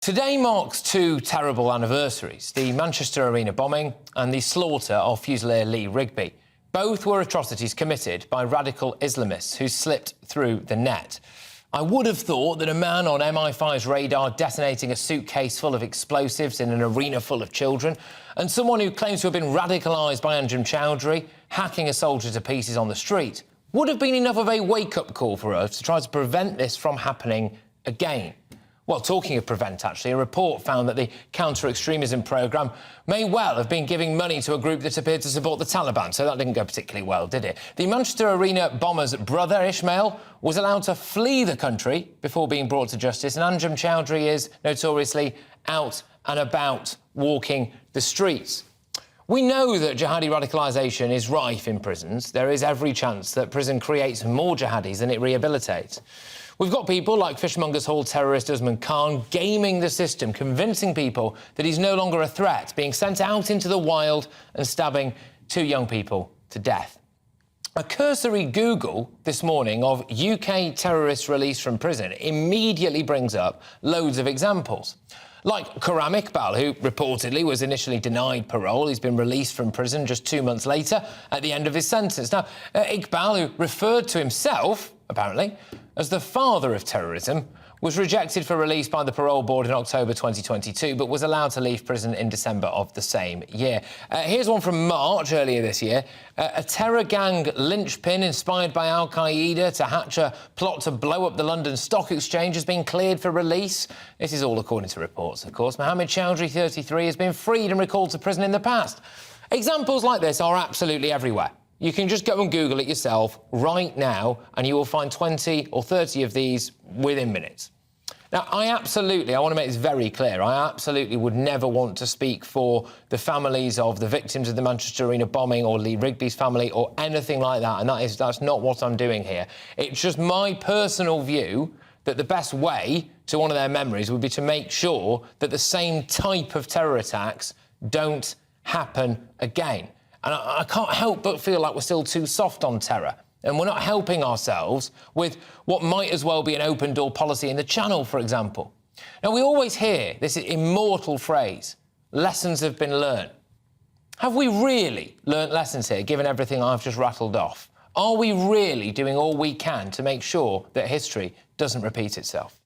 Today marks two terrible anniversaries, the Manchester Arena bombing and the slaughter of Fusilier Lee Rigby. Both were atrocities committed by radical Islamists who slipped through the net. I would have thought that a man on MI5's radar detonating a suitcase full of explosives in an arena full of children, and someone who claims to have been radicalised by Anjem Choudhury hacking a soldier to pieces on the street would have been enough of a wake-up call for us to try to prevent this from happening again. Well, talking of prevent, actually, a report found that the counter-extremism programme may well have been giving money to a group that appeared to support the Taliban, so that didn't go particularly well, did it? The Manchester Arena bomber's brother, Ismail, was allowed to flee the country before being brought to justice, and Anjem Choudhury is notoriously out and about walking the streets. We know that jihadi radicalisation is rife in prisons. There is every chance that prison creates more jihadis than it rehabilitates. We've got people like Fishmongers Hall terrorist Usman Khan gaming the system, convincing people that he's no longer a threat, being sent out into the wild and stabbing two young people to death. A cursory Google this morning of UK terrorists released from prison immediately brings up loads of examples. Like Karam Iqbal, who reportedly was initially denied parole. He's been released from prison just 2 months later at the end of his sentence. Now, Iqbal, who referred to himself, apparently, as the father of terrorism, was rejected for release by the parole board in October 2022, but was allowed to leave prison in December of the same year. Here's one from March earlier this year. A terror gang linchpin inspired by Al-Qaeda to hatch a plot to blow up the London Stock Exchange has been cleared for release. This is all according to reports, of course. Mohammed Choudhury, 33, has been freed and recalled to prison in the past. Examples like this are absolutely everywhere. You can just go and Google it yourself right now and you will find 20 or 30 of these within minutes. Now, I want to make this very clear, I absolutely would never want to speak for the families of the victims of the Manchester Arena bombing or Lee Rigby's family or anything like that, and that's not what I'm doing here. It's just my personal view that the best way to honour their memories would be to make sure that the same type of terror attacks don't happen again. And I can't help but feel like we're still too soft on terror. And we're not helping ourselves with what might as well be an open-door policy in the Channel, for example. Now, we always hear this immortal phrase, lessons have been learned. Have we really learnt lessons here, given everything I've just rattled off? Are we really doing all we can to make sure that history doesn't repeat itself?